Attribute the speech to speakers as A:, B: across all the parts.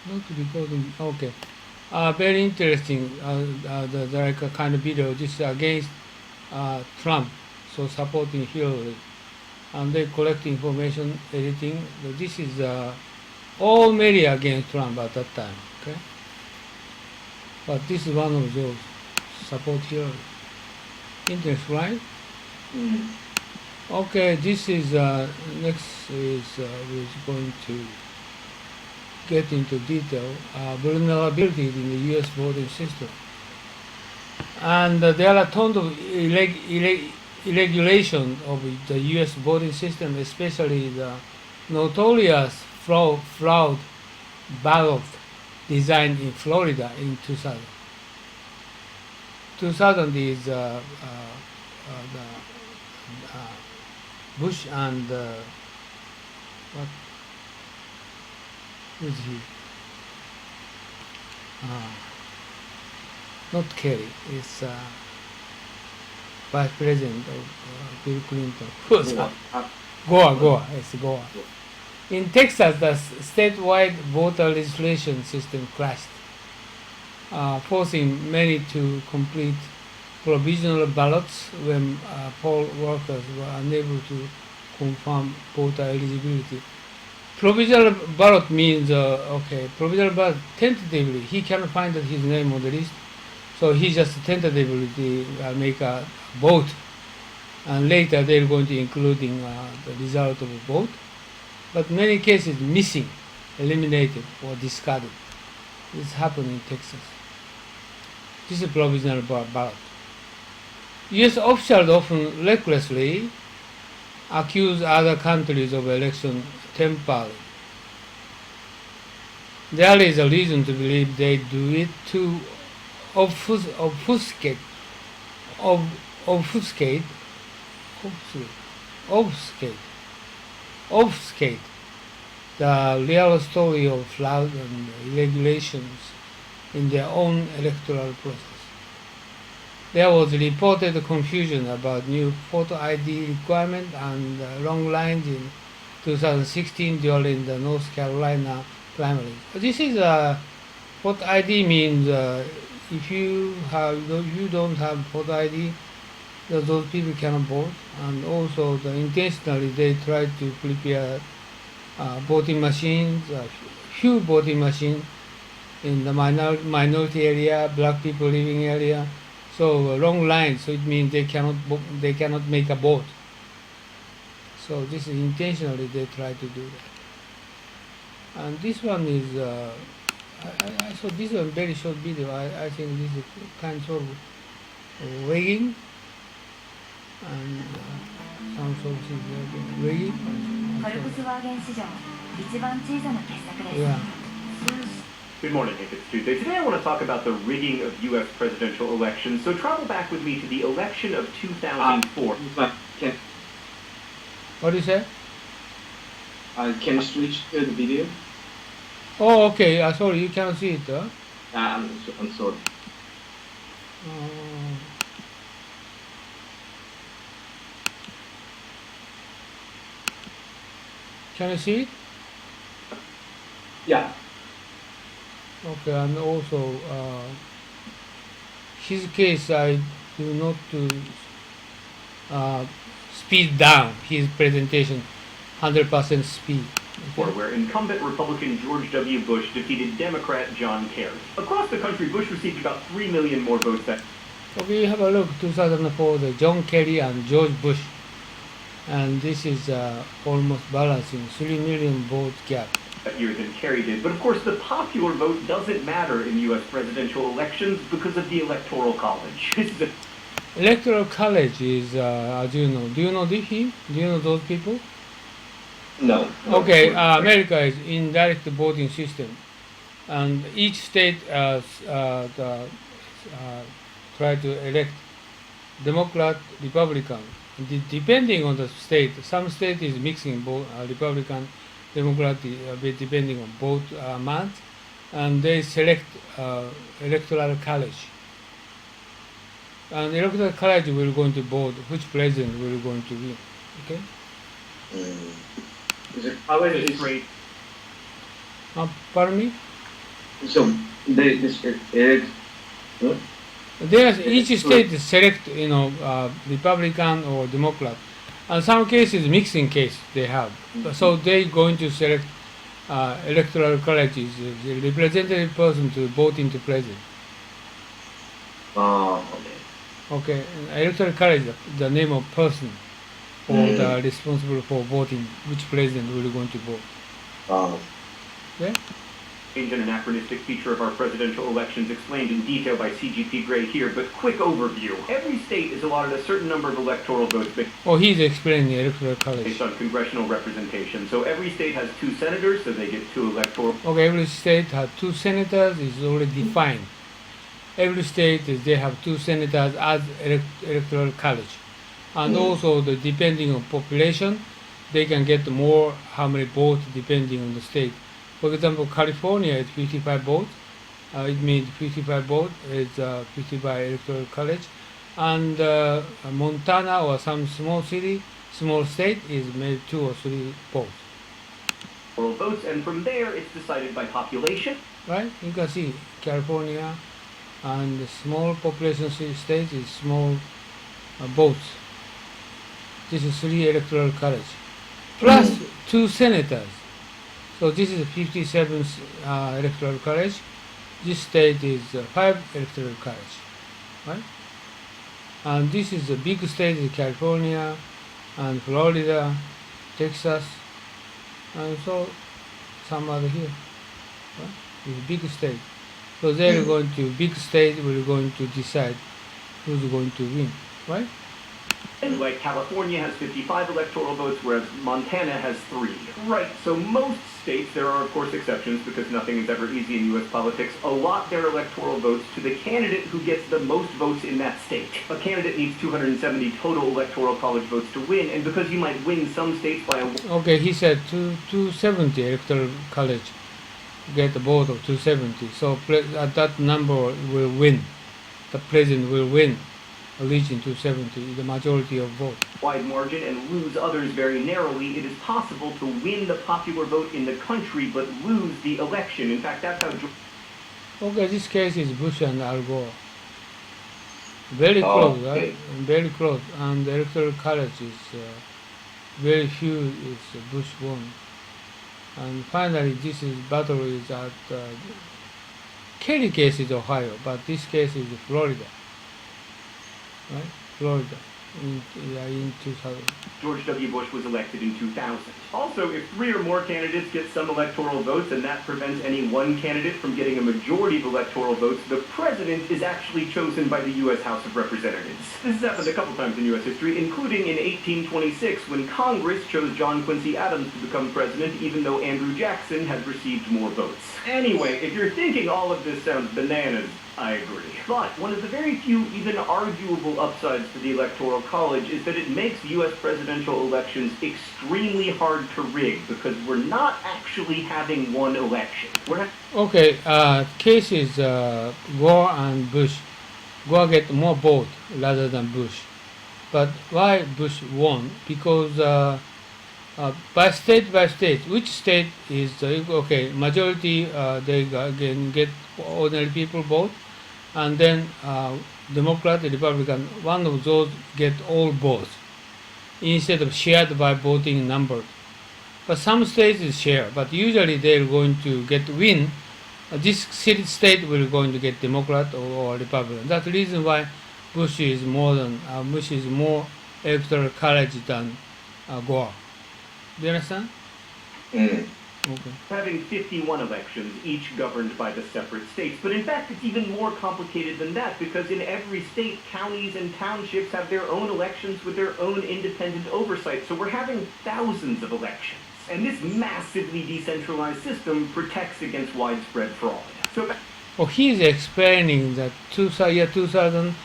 A: Not recording. Okay. Very interesting. The like a kind of video. This is against Trump, so supporting Hillary, and they collect information, editing. This is all media against Trump at that time. Okay, but this is one of those support Hillary. Interesting, right?
B: Mm.
A: Okay, this is next is we're going to get into detail vulnerability in the U.S. voting system, and there are tons of irregulation of the U.S. voting system, especially the notorious fraud ballot designed in Florida in 2000. 2000 is the Bush and what is he? Not Kerry. It's Vice President of Bill Clinton. Who's
B: Goa.
A: Goa. It's Goa. In Texas, the statewide voter registration system crashed, forcing many to complete provisional ballots when poll workers were unable to confirm voter eligibility. Provisional ballot means, provisional ballot tentatively. He cannot find his name on the list, so he just tentatively make a vote, and later they're going to including the result of a vote. But many cases missing, eliminated or discarded. This happened in Texas. This is provisional ballot. U.S. officials often recklessly accuse other countries of election tampering. There is a reason to believe they do it to obfuscate, obfuscate, obfuscate the real story of fraud and irregulations in their own electoral process. There was reported confusion about new photo ID requirement and long lines in 2016 during the North Carolina primary. This is photo ID means if you don't have photo ID, those people cannot vote, and also intentionally they try to prepare voting machines, few voting machines in the minority area, black people living area. So long lines. So it means they cannot make a vote. So this is intentionally they try to do that. And this one is I saw this one very short video. I think this is kind of rigging and some sort of rigging.
C: フォルクスワーゲン史上一番小さな傑作です。
A: Yeah.
B: Good morning, Hank. It's Tuesday. Today I want to talk about the rigging of U.S. presidential elections. So travel back with me to the election of 2004.
A: What do you say?
D: Can you switch to the video?
A: Oh, okay. Sorry, you cannot see it. Huh?
D: I'm sorry.
A: Can you see it?
D: Yeah.
A: Okay, and also his case, I do not speed down his presentation, 100% speed.
B: Okay. Where incumbent Republican George W. Bush defeated Democrat John Kerry. Across the country, Bush received about 3 million more votes than...
A: So we have a look, 2004, the John Kerry and George Bush. And this is almost balancing, 3 million vote gap.
B: That year than Kerry did. But of course, the popular vote doesn't matter in U.S. presidential elections because of the Electoral College.
A: Electoral College is, as you know, do you know him? Do you know those people?
D: No.
A: Okay, America is indirect voting system, and each state try to elect Democrat, Republican. Depending on the state, some state is mixing both Republican, Democrat, depending on both months, and they select electoral college. And electoral college will going to vote which president will going to win. Okay.
D: Is it college is great?
A: Pardon me?
D: So
A: There's each state select, Republican or Democrat. And some cases, mixing case they have. So they going to select electoral colleges, the representative person to vote into president.
D: Oh, okay.
A: Okay, electoral college, the name of person or the responsible for voting which president will going to vote. Okay?
B: An anachronistic feature of our presidential elections explained in detail by CGP Gray here, but quick overview. Every state is allotted a certain number of electoral votes
A: Oh, he's explaining the electoral college.
B: based on congressional representation. So every state has 2 senators, so they get 2 electoral.
A: Okay, every state has 2 senators, is already defined. Every state they have 2 senators as electoral college. And also depending on population, they can get more how many votes depending on the state. For example, California is 55 votes. It means 55 votes is 55 electoral college. And Montana or some small state is maybe 2 or 3 votes.
B: Votes, and from there it's decided by population.
A: Right? You can see California and the small population states is small votes. This is 3 electoral college. Plus 2 senators. So this is 57 electoral college. This state is 5 electoral college, right? And this is the big state is California, and Florida, Texas, and so some other here. Right? It's big state. So they're going to big state. We're going to decide who's going to win, right?
B: Like California has 55 electoral votes, whereas Montana has 3. Right, so most states, there are of course exceptions because nothing is ever easy in U.S. politics, allot their electoral votes to the candidate who gets the most votes in that state. A candidate needs 270 total electoral college votes to win, and because you might win some states by a...
A: Okay, he said 270 electoral college get a vote of 270. So at that number will win. The president will win. Reaching 270, the majority of votes.
B: Wide margin and lose others very narrowly, it is possible to win the popular vote in the country but lose the election. In fact, that's how...
A: Okay, this case is Bush and Al Gore. Very close, right? Very close. And the electoral college is very few is Bush won. And finally, this is battle is at Kelly case is Ohio, but this case is Florida. Right? Florida in 2000.
B: George W. Bush was elected in 2000. Also, if 3 or more candidates get some electoral votes and that prevents any one candidate from getting a majority of electoral votes, the president is actually chosen by the U.S. House of Representatives. This has happened a couple times in U.S. history, including in 1826 when Congress chose John Quincy Adams to become president even though Andrew Jackson had received more votes. Anyway, if you're thinking all of this sounds bananas, I agree. But one of the very few, even arguable upsides to the Electoral College is that it makes U.S. presidential elections extremely hard to rig because we're not actually having one election.
A: Okay, case is Gore and Bush. Gore get more votes rather than Bush. But why Bush won? Because by state, which state is okay? Majority they can get ordinary people vote, and then Democrat, Republican, one of those get all votes instead of shared by voting numbers. But some states is shared, but usually they're going to get win. This state will going to get Democrat or Republican. That's the reason why Bush is more electoral college than Gore. Do you understand?
D: Mm.
A: Okay.
B: Having 51 elections, each governed by the separate states. But in fact, it's even more complicated than that, because in every state, counties and townships have their own elections with their own independent oversight. So we're having thousands of elections. And this massively decentralized system protects against widespread fraud. So
A: he's explaining that 2000,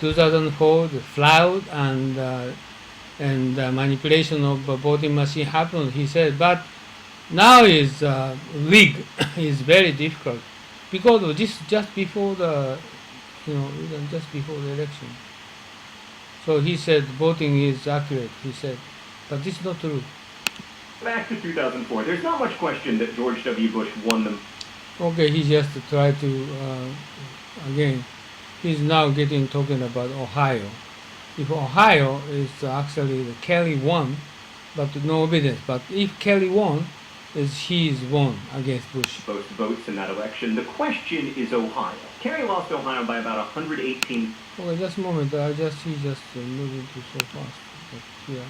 A: 2004, the fraud and manipulation of the voting machine happened. He said, but now is rig is very difficult because of this just before the election. So he said voting is accurate. He said, but this is not true.
B: Back to 2004. There's not much question that George W. Bush won them.
A: Okay, he just tried to again. He's now talking about Ohio. If Ohio is actually the Kelly won, but no evidence. But if Kelly won, is he's won against Bush.
B: Most votes in that election. The question is Ohio. Kerry lost Ohio by about 118.
A: Okay, just a moment. He just moving too so fast. But here,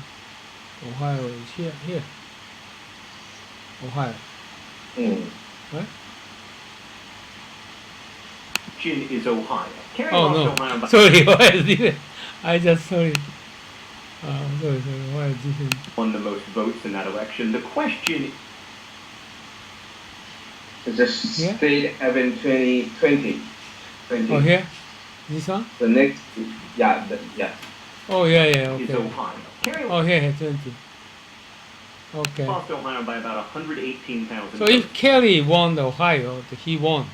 A: Ohio is here. Ohio, right?
B: Question is Ohio. Kerry
A: Oh
B: lost
A: no,
B: Ohio by
A: sorry. Why is it? I just sorry. Sorry. Why is this?
B: won the most votes in that election. The question
D: The state having 2020.
A: Oh here, this one.
D: The next, yeah.
A: Oh yeah.
B: is
A: Okay.
B: Ohio. Kerry
A: Oh here, 20. Okay.
B: lost Ohio by about 118,000
A: So
B: votes.
A: if Kelly won Ohio, he won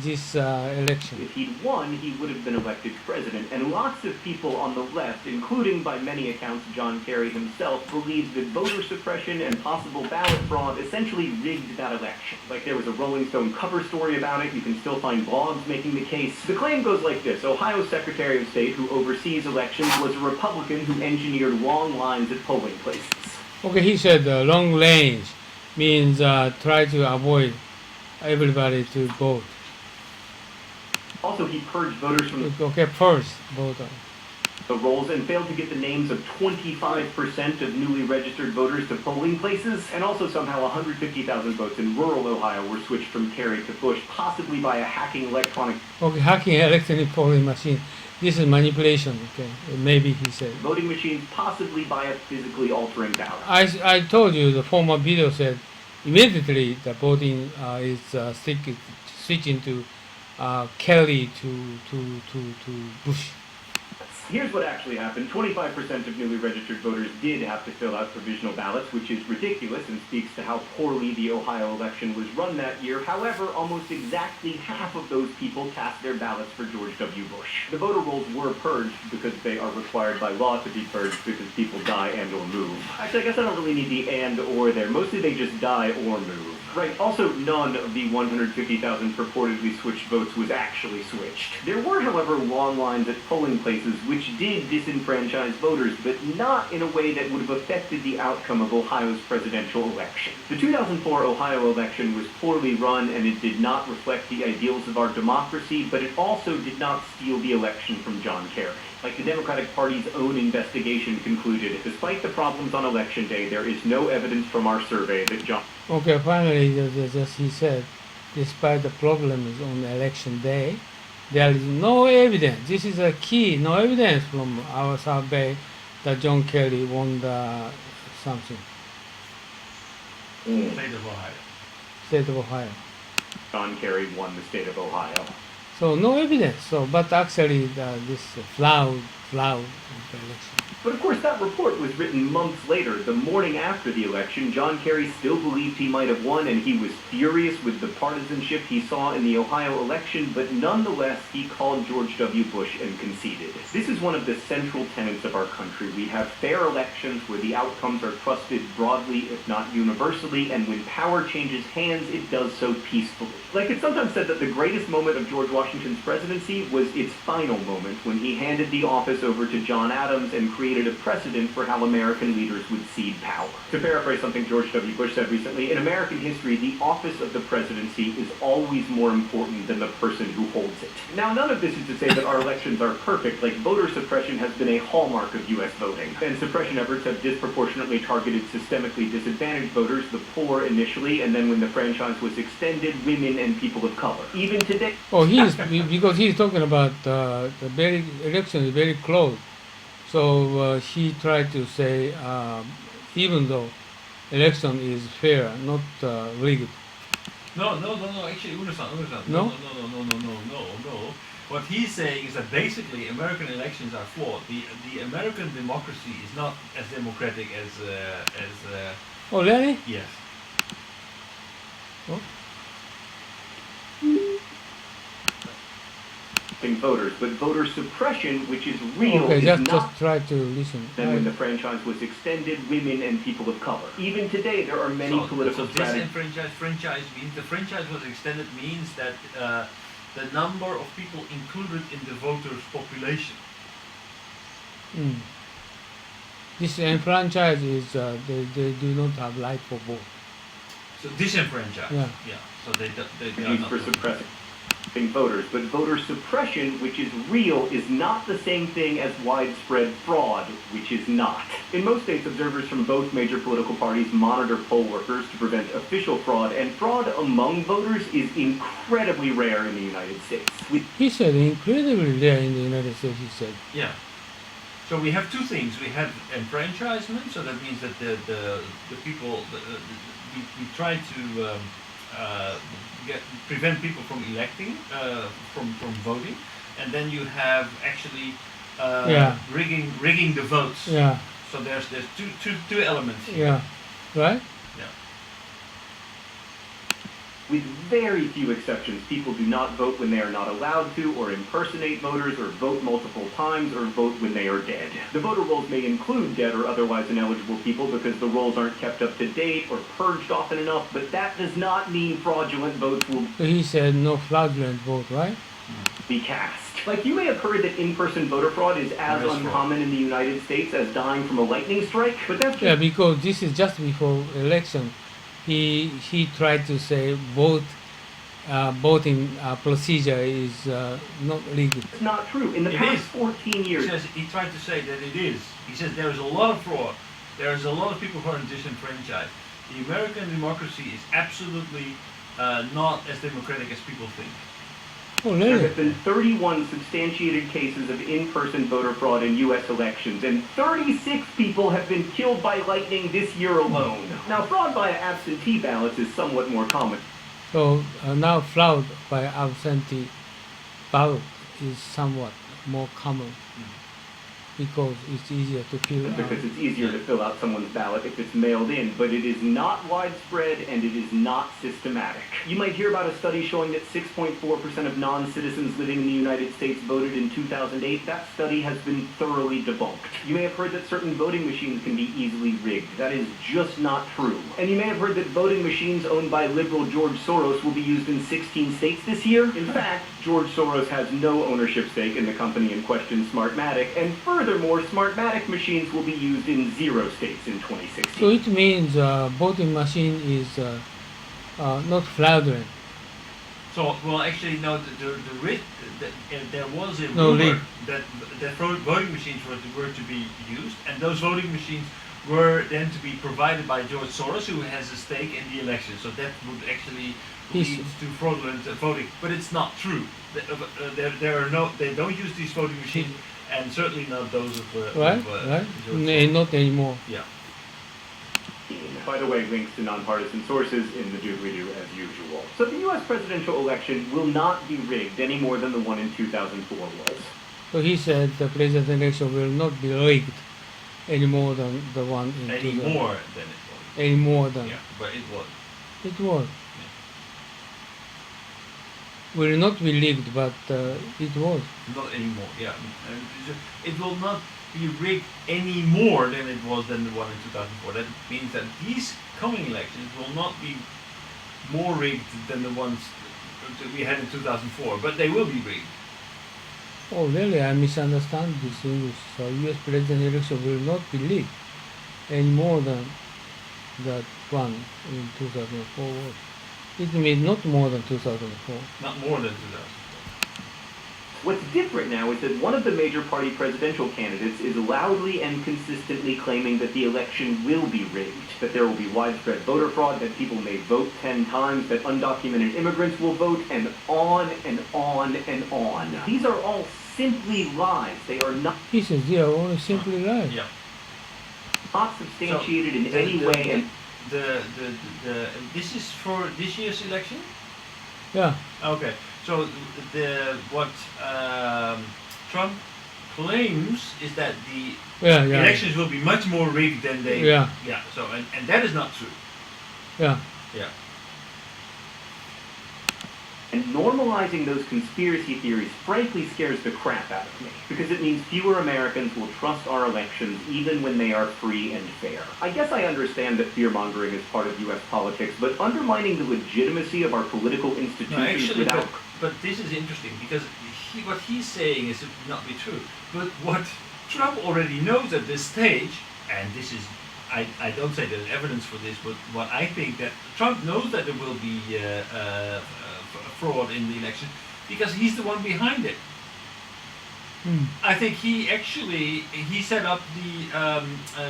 A: this election.
B: If he'd won, he would have been elected president. And lots of people on the left, including by many accounts John Kerry himself, believed that voter suppression and possible ballot fraud essentially rigged that election. Like there was a Rolling Stone cover story about it. You can still find blogs making the case. The claim goes like this. Ohio's Secretary of State, who oversees elections, was a Republican who engineered long lines at polling places.
A: Okay, he said long range means try to avoid everybody to vote.
B: Also, he purged voters from
A: Okay, first vote.
B: the rolls and failed to get the names of 25% of newly registered voters to polling places, and also somehow 150,000 votes in rural Ohio were switched from Kerry to Bush, possibly by a hacking electronic
A: Okay, hacking electronic polling machine. This is manipulation. Okay, maybe he said.
B: voting machines, possibly by a physically altering ballot.
A: I told you the former video said immediately the voting is switching to Kelly to Bush.
B: Here's what actually happened. 25% of newly registered voters did have to fill out provisional ballots, which is ridiculous and speaks to how poorly the Ohio election was run that year. However, almost exactly half of those people cast their ballots for George W. Bush. The voter rolls were purged because they are required by law to be purged because people die and or move. Actually, I guess I don't really need the and or there. Mostly they just die or move. Right. Also, none of the 150,000 purportedly switched votes was actually switched. There were, however, long lines at polling places which did disenfranchise voters, but not in a way that would have affected the outcome of Ohio's presidential election. The 2004 Ohio election was poorly run, and it did not reflect the ideals of our democracy, but it also did not steal the election from John Kerry. Like the Democratic Party's own investigation concluded, despite the problems on Election Day, there is no evidence from our survey that John...
A: Okay, finally, just he said, despite the problems on Election Day, there is no evidence. This is a key. No evidence from our survey that John Kerry won the something.
E: State of Ohio.
A: State of Ohio.
B: John Kerry won the state of Ohio.
A: So no evidence. So, but actually, this flawed the election.
B: But of course, that report was written months later, the morning after the election. John Kerry still believed he might have won, and he was furious with the partisanship he saw in the Ohio election, but nonetheless, he called George W. Bush and conceded. This is one of the central tenets of our country. We have fair elections where the outcomes are trusted broadly, if not universally, and when power changes hands, it does so peacefully. Like it's sometimes said that the greatest moment of George Washington's presidency was its final moment, when he handed the office over to John Adams and created a precedent for how American leaders would cede power. To paraphrase something George W. Bush said recently, in American history, the office of the presidency is always more important than the person who holds it. Now, none of this is to say that our elections are perfect. Like, voter suppression has been a hallmark of U.S. voting, and suppression efforts have disproportionately targeted systemically disadvantaged voters, the poor initially, and then when the franchise was extended, women and people of color. Even today...
A: Oh, because he's talking about the election is very close. So he tried to say, even though election is fair, not rigged.
E: No. Actually, Unno-san.
A: No?
E: No. What he's saying is that basically American elections are flawed. The American democracy is not as democratic as.
A: Oh, really?
E: Yes.
A: Oh.
B: voters, but voter suppression, which is real,
A: Okay,
B: is
A: just
B: not
A: try to listen.
B: than when the franchise was extended, women and people of color. Even today, there are many political strategies.
E: The franchise was extended means that the number of people included in the voters' population.
A: This enfranchise is they do not have right for vote.
E: So disenfranchised.
A: Yeah.
E: So they are
B: Used
E: not
B: for suppressing voters, but voter suppression, which is real, is not the same thing as widespread fraud, which is not. In most states, observers from both major political parties monitor poll workers to prevent official fraud, and fraud among voters is incredibly rare in the United States.
A: He said incredibly rare in the United States. He said.
E: Yeah. So we have two things. We have enfranchisement, so that means that the people we try to prevent people from electing, from voting, and then you have actually rigging the votes.
A: Yeah.
E: So there's two elements here.
A: Yeah. Right.
E: Yeah.
B: With very few exceptions, people do not vote when they are not allowed to, or impersonate voters, or vote multiple times, or vote when they are dead. The voter rolls may include dead or otherwise ineligible people because the rolls aren't kept up to date or purged often enough, but that does not mean fraudulent votes will
A: So he said no fraudulent vote, right?
B: be cast. Like, you may have heard that in-person voter fraud is as uncommon in the United States as dying from a lightning strike, but that's just
A: Yeah, because this is just before election. He tried to say voting procedure is not legal.
B: not true. In the
E: It
B: past
E: is.
B: 14 years,
E: He tried to say that it is. He says there's a lot of fraud. There's a lot of people who are disenfranchised. The American democracy is absolutely not as democratic as people think.
A: Oh,
B: there
A: really?
B: have been 31 substantiated cases of in-person voter fraud in U.S. elections, and 36 people have been killed by lightning this year alone. Now, fraud via absentee ballots is somewhat more common.
A: So now fraud by absentee ballot is somewhat more common because it's easier to fill out.
B: Because it's easier to fill out someone's ballot if it's mailed in, but it is not widespread and it is not systematic. You might hear about a study showing that 6.4% of non-citizens living in the United States voted in 2008. That study has been thoroughly debunked. You may have heard that certain voting machines can be easily rigged. That is just not true. And you may have heard that voting machines owned by liberal George Soros will be used in 16 states this year. In fact, George Soros has no ownership stake in the company in question, Smartmatic, and furthermore, Smartmatic machines will be used in 0 states in 2016.
A: So it means voting machine is not fraudulent.
E: So, well, actually, no. There was a
A: No,
E: rumor that voting machines were to be used, and those voting machines were then to be provided by George Soros, who has a stake in the election. So that would actually lead to fraudulent voting, but it's not true. There are no. They don't use these voting machines, and certainly not those of
A: Right?
E: George
A: Right? Not anymore.
E: Yeah.
B: By the way, links to nonpartisan sources in the doobly-doo as usual. So the U.S. presidential election will not be rigged any more than the one in 2004 was.
A: So he said the president election will not be rigged any more than the one in
E: Any
A: 2000.
E: more than it was.
A: Any more than
E: Yeah, but it was.
A: it was. Will not be rigged, but it was.
E: Not anymore, yeah. And it will not be rigged any more than it was than the one in 2004. That means that these coming elections will not be more rigged than the ones that we had in 2004, but they will be rigged.
A: Oh, really? I misunderstand this English. So U.S. president election will not be rigged any more than that one in 2004 was. It means not more than 2004.
E: Not more than 2004.
B: What's different now is that one of the major party presidential candidates is loudly and consistently claiming that the election will be rigged, that there will be widespread voter fraud, that people may vote 10 times, that undocumented immigrants will vote, and on and on and on. These are all simply lies. They are not
A: He says they are only simply lies.
E: Yeah.
B: substantiated in any way. And
E: this is for this year's election?
A: Yeah.
E: Okay. So what Trump claims is that the
A: Yeah.
E: elections will be much more rigged than they.
A: Yeah.
E: Yeah. So and that is not true.
A: Yeah.
E: Yeah.
B: And normalizing those conspiracy theories frankly scares the crap out of me, because it means fewer Americans will trust our elections even when they are free and fair. I guess I understand that fear-mongering is part of U.S. politics, but undermining the legitimacy of our political institutions
E: No, actually,
B: without...
E: but this is interesting because what he's saying is not be true. But what Trump already knows at this stage, and this is, I don't say there's evidence for this, but what I think that Trump knows that there will be fraud in the election because he's the one behind it. I think he set up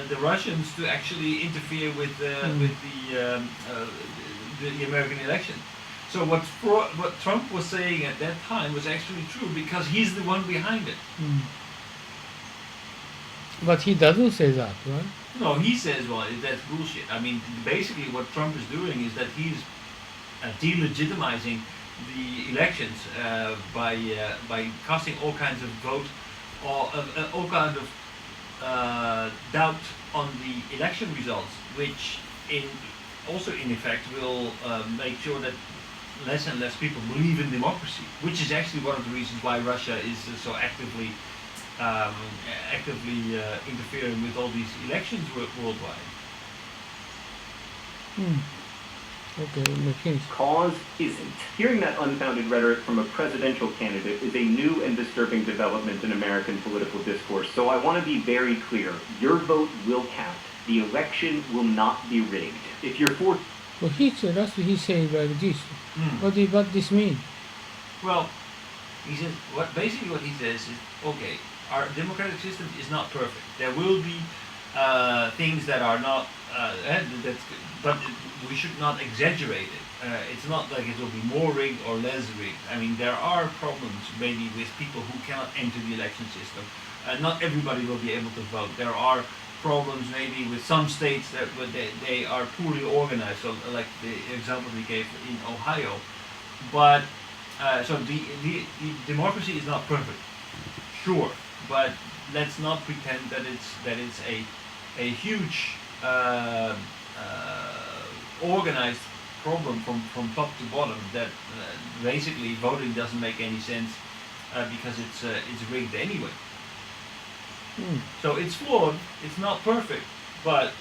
E: the Russians to actually interfere with the American election. So what Trump was saying at that time was actually true because he's the one behind it.
A: But he doesn't say that, right?
E: No, he says, well, that's bullshit. I mean, basically what Trump is doing is that he's delegitimizing the elections by casting all kinds of vote or all kinds of doubt on the election results, which also in effect will make sure that less and less people believe in democracy, which is actually one of the reasons why Russia is so actively interfering with all these elections worldwide.
A: Okay, McKinsey.
B: Cause isn't. Hearing that unfounded rhetoric from a presidential candidate is a new and disturbing development in American political discourse, so I want to be very clear. Your vote will count. The election will not be rigged. If you're for...
A: Well, he said like this. What this mean?
E: Well, he says what he says is, okay, our democratic system is not perfect. There will be things that are not, but we should not exaggerate it. It's not like it will be more rigged or less rigged. I mean, there are problems maybe with people who cannot enter the election system. Not everybody will be able to vote. There are problems maybe with some states that they are poorly organized, so like the example we gave in Ohio. But so the democracy is not perfect, sure, but let's not pretend that it's a huge organized problem from top to bottom, that basically voting doesn't make any sense because it's rigged anyway. So it's flawed. It's not perfect, but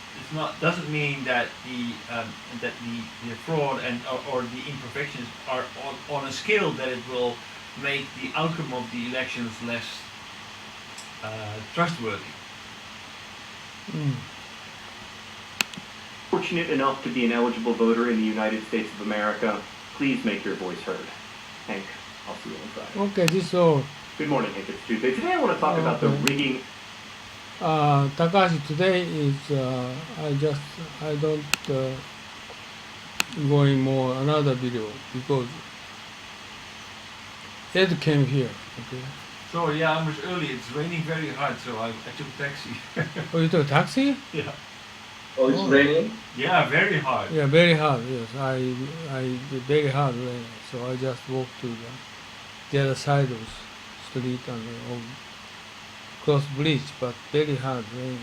E: doesn't mean that the fraud and or the imperfections are on a scale that it will make the outcome of the elections less trustworthy.
B: Fortunate enough to be an eligible voter in the United States of America, please make your voice heard. Hank, I'll see you on Friday.
A: Okay, this is all.
B: Good morning, Hank. It's Tuesday. Today I want to talk about the rigging.
A: Takashi, today is I don't going more another video because Ed came here. Okay.
E: So yeah, I was early. It's raining very hard, so I took a taxi.
A: Oh, you took a taxi?
E: Yeah.
D: Oh, it's raining?
E: Yeah, very hard.
A: Yeah, very hard. Yes, I very hard rain. So I just walked to the other side of the street and cross bridge, but very hard rain.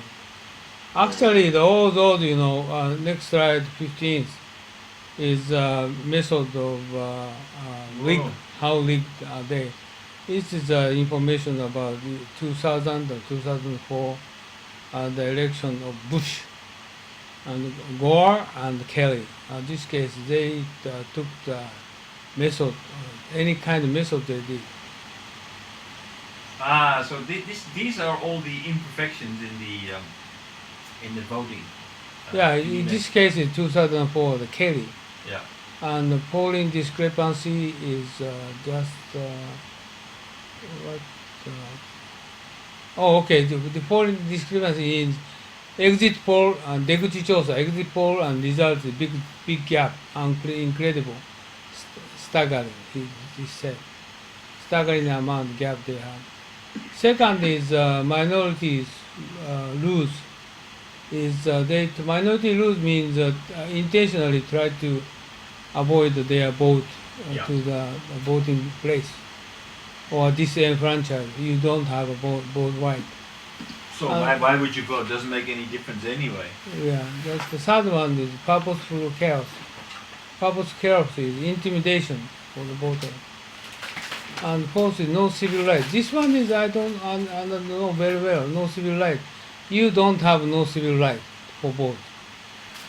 A: Actually, all those next slide 15th is method of rigged. How rigged are they? This is information about the 2000 and 2004 the election of Bush and Gore and Kelly. In this case, they took the method, any kind of method they did.
E: So these are all the imperfections in the voting.
A: Yeah, in this case, in 2004, the Kelly.
E: Yeah.
A: And the polling discrepancy is just what? Okay. The polling discrepancy is exit poll and Deguchi Chosa, exit poll and results, big gap, incredible, staggering. He said, staggering amount gap they have. Second is minorities lose. Minority lose means intentionally try to avoid their vote to the voting place or disenfranchised. You don't have a vote right.
E: So why would you vote? Doesn't make any difference anyway.
A: Yeah, that's the third one is purposeful chaos. Purposeful chaos is intimidation. for the voter. And fourth is no civil right. This one is I don't know very well. No civil right. You don't have no civil right for vote.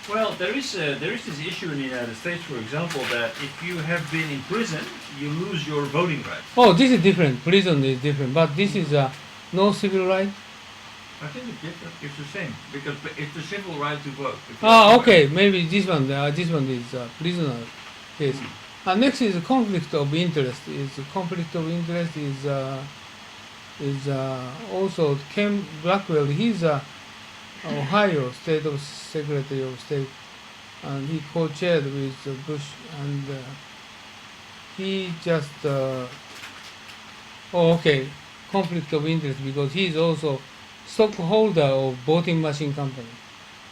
E: Well, there is this issue in the United States, for example, that if you have been in prison, you lose your voting rights.
A: Oh, this is different. Prison is different, but this is no civil right.
E: I think it's different. It's the same because it's the civil right to vote. If you
A: Ah,
E: have to
A: okay. Maybe this one is prisoner case. Next is conflict of interest. Conflict of interest is also Ken Blackwell. He's Ohio State of Secretary of State, and he co-chaired with Bush, and he just conflict of interest because he is also stockholder of voting machine company,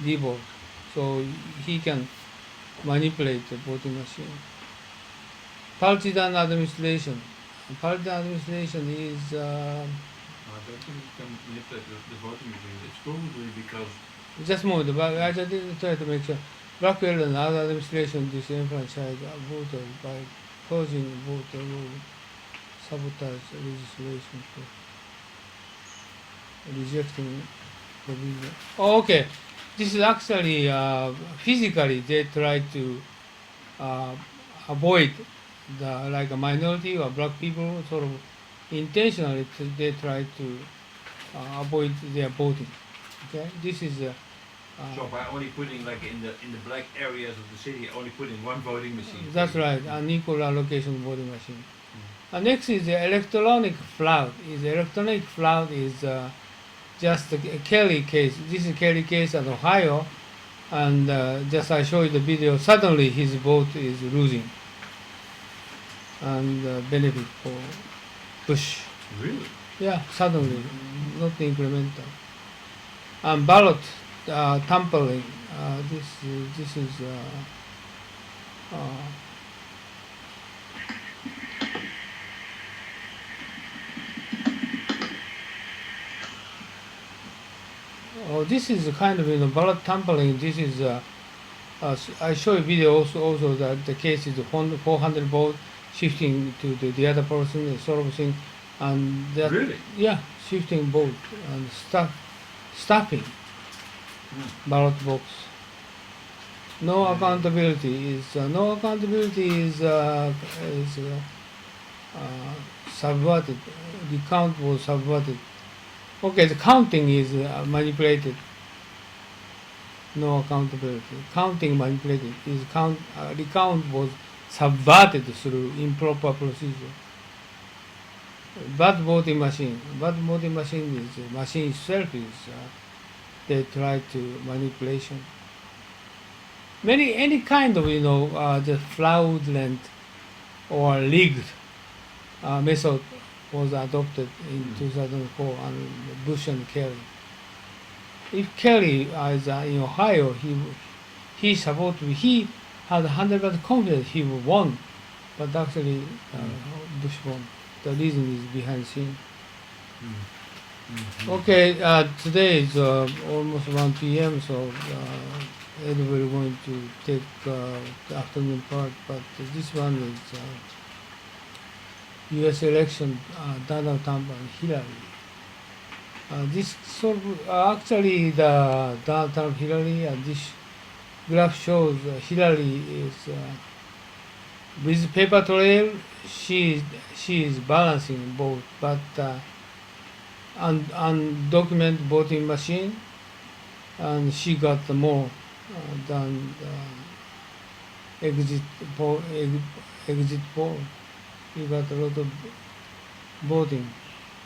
A: Diebold, so he can manipulate the voting machine. Partisan administration. Partisan administration is
E: I don't think you can manipulate the voting machine. It's probably because
A: just a moment. But I just try to make sure. Blackwell and other administration disenfranchise voters by causing voter roll, sabotage legislation for rejecting provision. Oh, okay. This is actually physically they try to avoid the like a minority or black people sort of intentionally they try to avoid their voting. Okay, this is
E: so by only putting like in the black areas of the city, only putting one voting machine.
A: that's right, an equal allocation voting machine. Next is the electronic fraud. Electronic fraud is just a Kelly case. This is Kelly case in Ohio, and just I show you the video. Suddenly his vote is losing, and benefit for Bush.
E: Really?
A: Yeah, suddenly, not incremental. And ballot tampering. This is. Oh, this is kind of ballot tampering. This is I show a video also that the case is 400 vote shifting to the other person, sort of thing, and that
E: Really?
A: yeah, shifting vote and stuffing ballot box. No accountability is subverted. The count was subverted. Okay, the counting is manipulated. No accountability. Counting manipulated is the count was subverted through improper procedure. Bad voting machine. Bad voting machine is machine itself is they try to manipulation. Any kind of the fraudulent or rigged method was adopted in 2004 under Bush and Kerry. If Kerry is in Ohio, he had 100% confidence he would won, but actually Bush won. The reason is behind the scene. Okay, today is almost 1 p.m. so everybody going to take the afternoon part, but this one is U.S. election, Donald Trump and Hillary. This sort of, actually the Donald Trump Hillary, this graph shows Hillary is with paper trail. She is balancing both, but undocumented voting machine, and she got more than exit poll. You got a lot of voting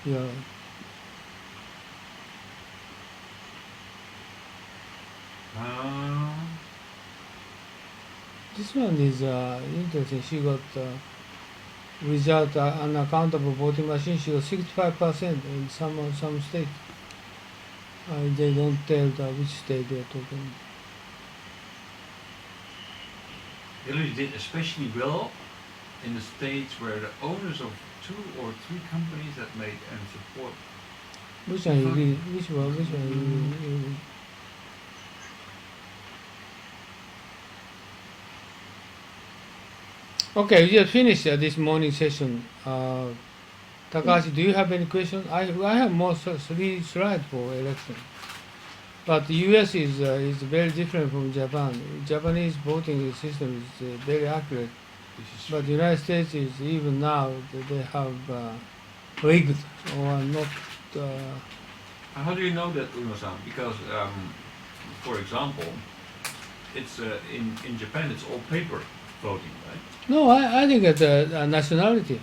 A: here. This one is interesting. She got result unaccountable voting machine. She got 65% in some states. They don't tell which state they are talking.
E: Hillary did especially well in the states where the owners of 2 or 3 companies that made and support.
A: Which one you read? Which one you read? Okay, we just finished this morning session. Takashi, do you have any questions? I have more three slides for election. But the U.S. is very different from Japan. Japanese voting system is very accurate.
E: This is
A: But the United States is even now they have rigged or not.
E: How do you know that, Uno-san? Because, for example, it's in Japan it's all paper voting, right?
A: No, I think it's nationality.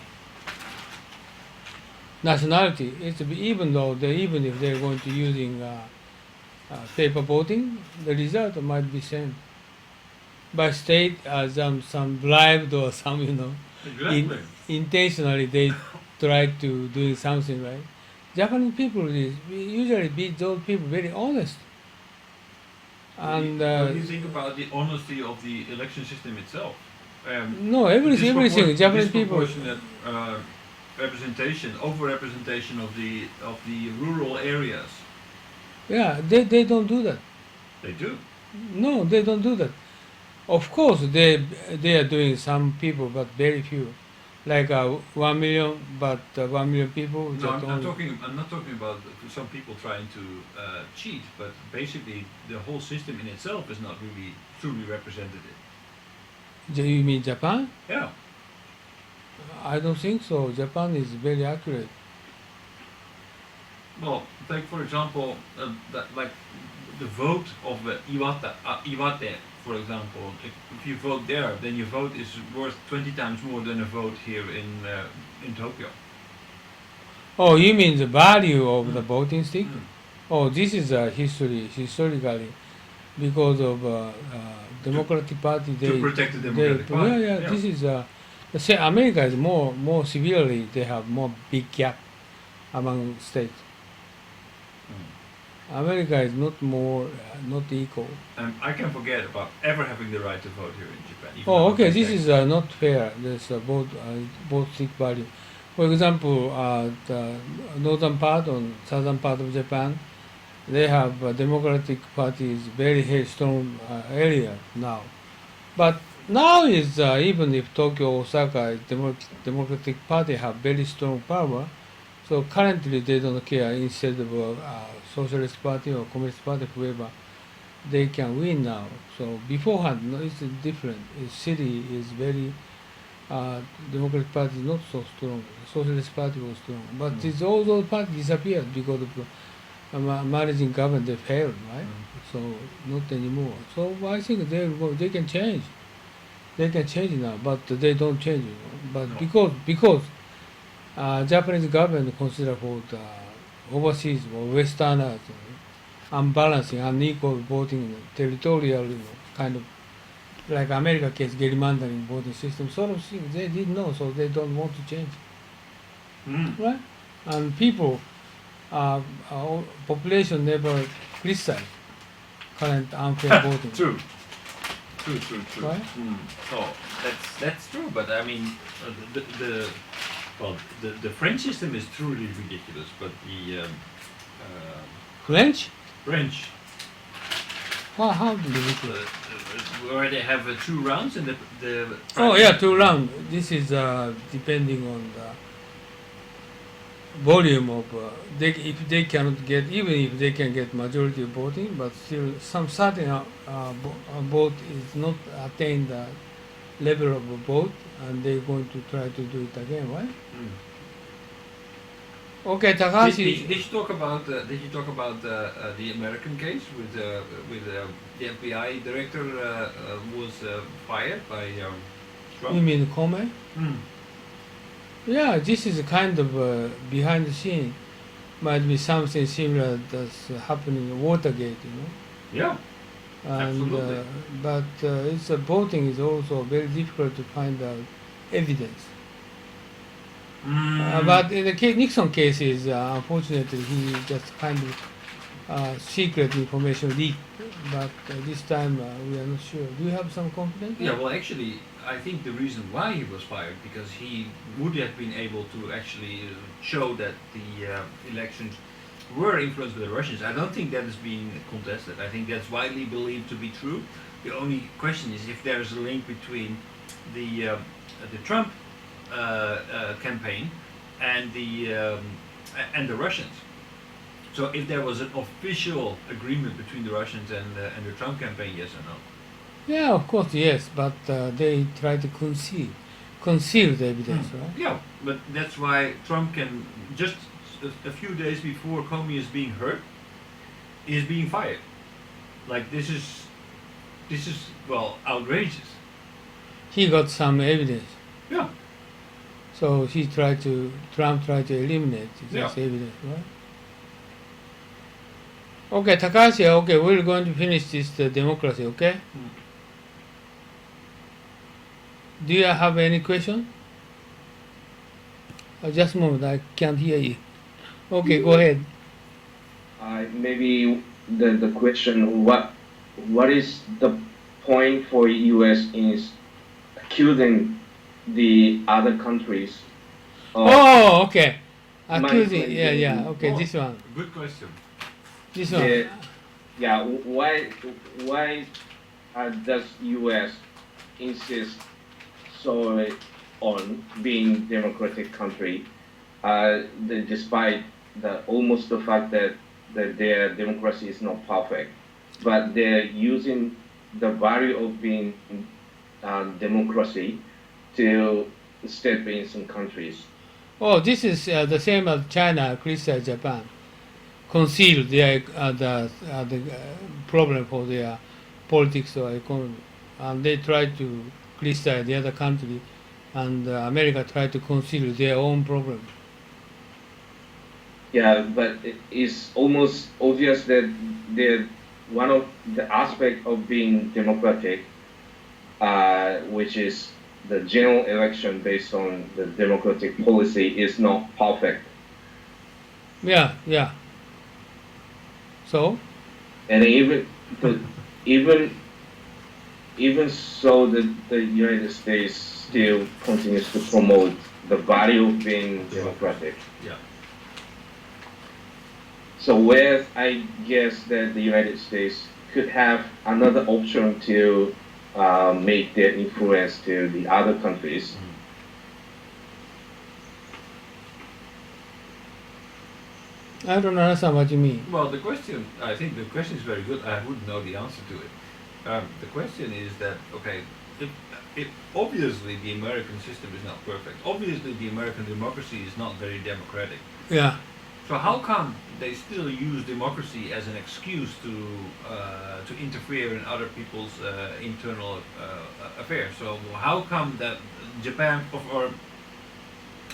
A: Nationality. Even though even if they're going to using paper voting, the result might be same. By state, some bribed or some
E: Exactly.
A: intentionally they try to do something, right? Japanese people usually beat those people very honest. And
E: what do you think about the honesty of the election system itself?
A: no, everything. Japanese people.
E: Disproportionate representation, over-representation of the rural areas.
A: Yeah, they don't do that.
E: They do.
A: No, they don't do that. Of course, they are doing some people, but very few. Like 1 million, but 1 million people.
E: No, I'm not talking about some people trying to cheat, but basically the whole system in itself is not really truly representative.
A: You mean Japan?
E: Yeah.
A: I don't think so. Japan is very accurate.
E: Well, take for example, like the vote of Iwate, for example. If you vote there, then your vote is worth 20 times more than a vote here in Tokyo.
A: Oh, you mean the value of the voting stick?
E: Mm.
A: Oh, this is historically, because of Democratic Party.
E: To protect the Democratic Party.
A: Yeah. This is say America is more severely. They have more big gap among states. America is not equal.
E: I can forget about ever having the right to vote here in Japan. even
A: Oh,
E: though
A: okay.
E: I'm
A: This
E: saying-
A: is not fair. There's both stick value. For example, the northern part and southern part of Japan, they have Democratic Party is very strong area now. But now is even if Tokyo, Osaka, Democratic Party have very strong power. So currently they don't care. Instead of Socialist Party or Communist Party, whoever, they can win now. So beforehand, no, it's different. The city is very Democratic Party is not so strong. Socialist Party was strong, but all those parties disappeared because of managing government. They failed, right? So not anymore. So I think they can change. They can change now, but they don't change. But
E: No.
A: because Japanese government consider for the overseas or Westerners unbalancing, unequal voting, territorial, kind of like America case gerrymandering voting system, sort of things they didn't know, so they don't want to change, right? And people, population never criticize current unfair voting.
E: True.
A: Right?
E: Oh, that's true. But I mean, the French system is truly ridiculous. But the
A: French?
E: French,
A: How do you look at it?
E: where they have 2 rounds and the
A: Oh yeah, 2 round. This is depending on the volume of if they cannot get, even if they can get majority voting, but still some certain vote is not attain the level of vote, and they're going to try to do it again, right? Okay, Takahashi.
E: Did you talk about the American case with the FBI director was fired by Trump?
A: You mean Comey? Yeah, this is kind of behind the scene. Might be something similar that's happening in Watergate,
E: Yeah.
A: And
E: Absolutely.
A: but it's voting is also very difficult to find out evidence. But in the Nixon case is unfortunately he just kind of secret information leaked. But this time we are not sure. Do you have some confidence?
E: Yeah, well, actually, I think the reason why he was fired because he would have been able to actually show that the elections were influenced by the Russians. I don't think that is being contested. I think that's widely believed to be true. The only question is if there is a link between the Trump campaign and the Russians. So if there was an official agreement between the Russians and the Trump campaign, yes or no?
A: Yeah, of course, yes, but they try to conceal the evidence, right?
E: Yeah, but that's why Trump can just a few days before Comey is being hurt, is being fired. Like this is well outrageous.
A: He got some evidence,
E: Yeah.
A: so Trump tried to eliminate this
E: Yeah.
A: evidence, right? Okay, Takahashi, okay, we're going to finish this democracy, okay? Do you have any question? Just a moment, I can't hear you. Okay, go ahead.
D: Maybe the question, what is the point for U.S. in accusing the other countries of
A: Oh, okay. Accusing,
D: manipulating-
A: yeah, okay,
E: Oh.
A: this one.
E: Good question.
A: This one.
D: why does U.S. insist so on being democratic country, despite almost the fact that their democracy is not perfect, but they're using the value of being democracy to step in some countries.
A: Oh, this is the same as China criticize Japan, conceal their the problem for their politics or economy, and they try to criticize the other country, and America try to conceal their own problem.
D: Yeah, but it's almost obvious that one of the aspects of being democratic, which is the general election based on the democratic policy, is not perfect.
A: Yeah. So
D: And even so, the United States still continues to promote the value of being democratic.
E: Yeah.
D: So where I guess that the United States could have another option to make their influence to the other countries.
A: I don't understand what you mean.
E: Well, I think the question is very good. I wouldn't know the answer to it. The question is that, okay, if obviously the American system is not perfect. Obviously the American democracy is not very democratic.
A: Yeah.
E: So how come they still use democracy as an excuse to interfere in other people's internal affairs? So how come that Japan or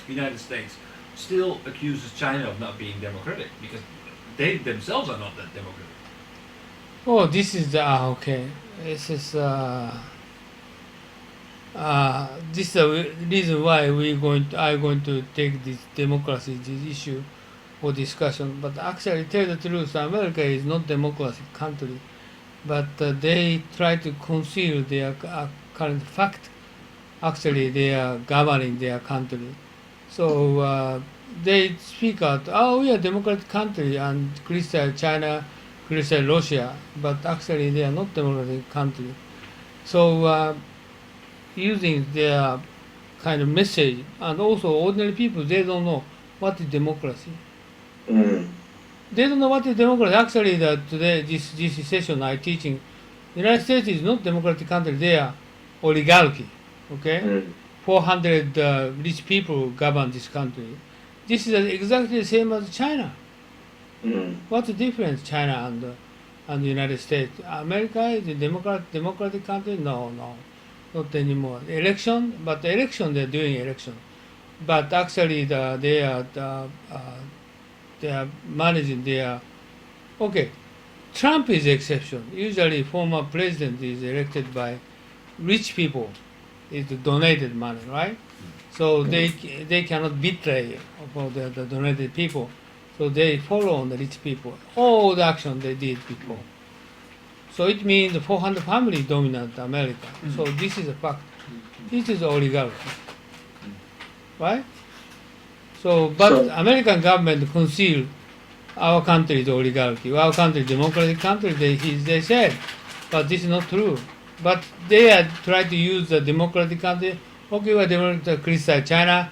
E: United States still accuses China of not being democratic, because they themselves are not that democratic?
A: Oh, this is okay. This is this is the reason why I'm going to take this democracy, this issue, for discussion. But actually, tell the truth, America is not democratic country, but they try to conceal their current fact. Actually, they are governing their country, so they speak out. Oh, we are a democratic country, and criticize China, criticize Russia, but actually they are not democratic country. So using their kind of message, and also ordinary people, they don't know what is democracy.
D: Mm.
A: They don't know what is democracy. Actually, today this session I teaching, the United States is not democratic country. They are oligarchy. Okay,
D: Mm.
A: 400 rich people govern this country. This is exactly the same as China.
D: Mm.
A: What's the difference, China and the United States? America is a democratic country? No, not anymore. Election, but they're doing election. But actually, they are managing their. Okay, Trump is the exception. Usually, former president is elected by rich people. It's donated money, right? So they cannot betray for the donated people. So they follow on the rich people. All the action they did before. So it means the 400 family dominant America. So this is a fact. This is oligarchy, right? So, but
D: So-
A: American government conceal our country is oligarchy. Our country is democratic country. They said, but this is not true. But they are trying to use the democratic country okay, well, they will criticize China,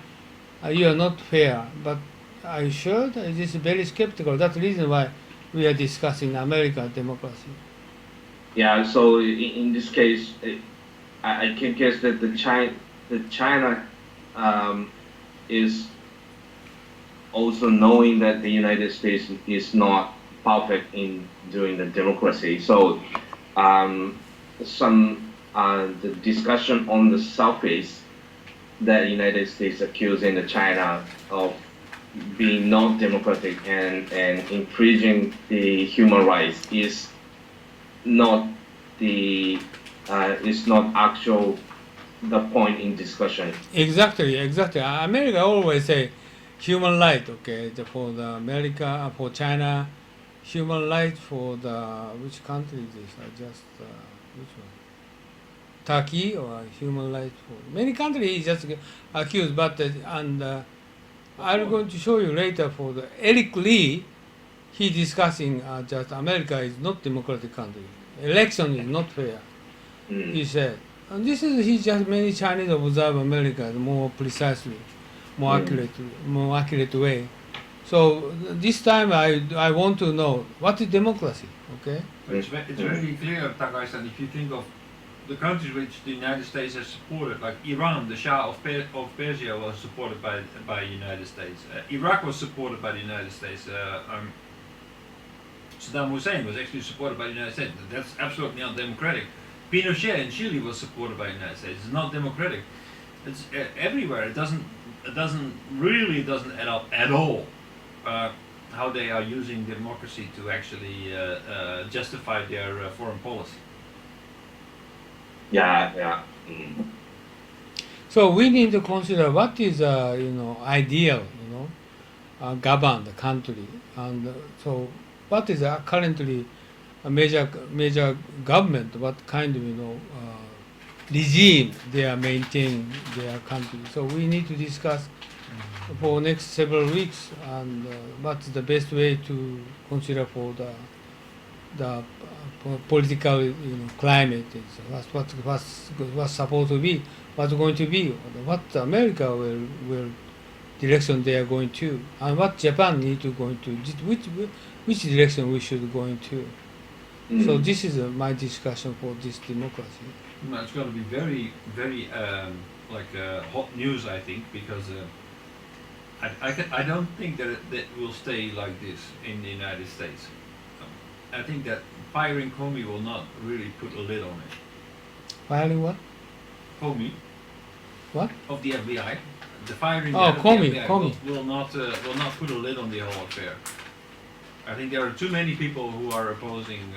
A: you are not fair. But are you sure? That it is very skeptical. That's the reason why we are discussing American democracy.
D: Yeah, so in this case, I can guess that the China is also knowing that the United States is not perfect in doing the democracy. So the discussion on the surface that United States accusing the China of being not democratic and infringing the human rights is not actual the point in discussion.
A: Exactly. America always say human right, okay, for the America, for China, human right for the, which country is this? Which one? Turkey, or human rights for many countries just accused, but I'm going to show you later for the Eric Lee. He discussing just America is not democratic country. Election is not fair. He said, and this is he just many Chinese observe America more precisely, more accurate way. So this time I want to know what is democracy, okay?
E: It's very clear, Takaisan, if you think of the countries which the United States has supported, like Iran, the Shah of Persia was supported by the United States. Iraq was supported by the United States. Saddam Hussein was actually supported by the United States. That's absolutely not democratic. Pinochet in Chile was supported by the United States. It's not democratic. It's everywhere. It doesn't add up at all. How they are using democracy to actually justify their foreign policy.
D: Yeah.
A: So we need to consider what is ideal, govern the country, and so what is currently a major government, what kind of regime they are maintaining their country. So we need to discuss for next several weeks and what's the best way to consider for the political climate is what's supposed to be, what's going to be, what America will direction they are going to, and what Japan need to go into, which direction we should go into. So this is my discussion for this democracy.
E: It's going to be very, very hot news, I think, because I don't think that it will stay like this in the United States. I think that firing Comey will not really put a lid on it.
A: Firing what?
E: Comey.
A: What?
E: Of the FBI. The firing
A: Comey.
E: Will not put a lid on the whole affair. I think there are too many people who are opposing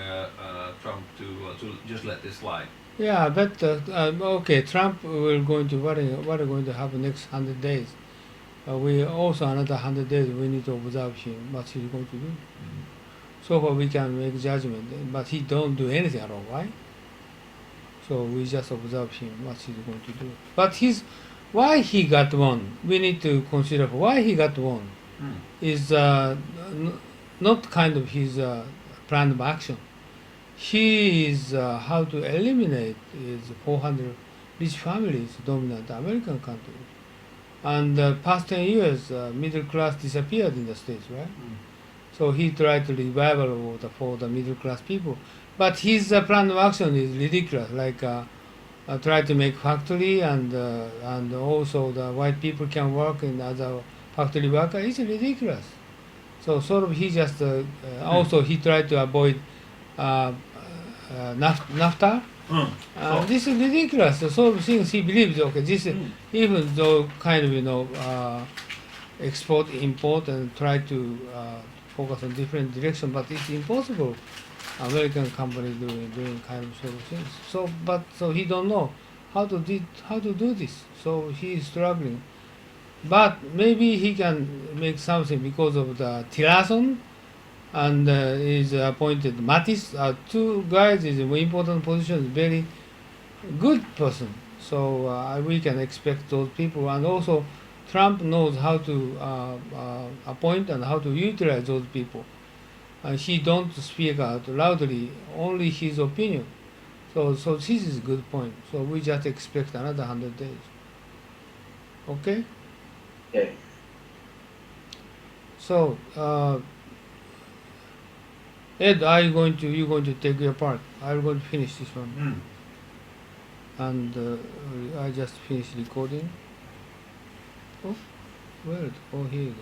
E: Trump to just let this slide.
A: Yeah, but okay, Trump will going to what are going to happen next 100 days. We also another 100 days we need to observe him what he's going to do. So far we can make judgment, but he don't do anything at all, right? So we just observe him what he's going to do. But why he got won, we need to consider why he got won is not kind of his plan of action. He is how to eliminate is 400 rich families dominant American country. And past 10 years, middle class disappeared in the States, right? So he tried to revival for the middle class people. But his plan of action is ridiculous, like try to make factory and also the white people can work in as a factory worker. It's ridiculous. So sort of he just also he tried to avoid NAFTA. This is ridiculous. The sort of things he believes. Okay, this is, even though kind of export import and try to focus on different direction, but it's impossible. American companies doing kind of sort of things. So he don't know how to do this. So he is struggling. But maybe he can make something because of the Tillerson and is appointed Mattis. Two guys is an important position, very good person. So we can expect those people. And also Trump knows how to appoint and how to utilize those people. He don't speak out loudly, only his opinion. So this is a good point. So we just expect another 100 days. Okay.
D: Okay.
A: So, Ed, you going to take your part. I'm going to finish this one, and I just finished recording. Oh, where? Oh, here you go.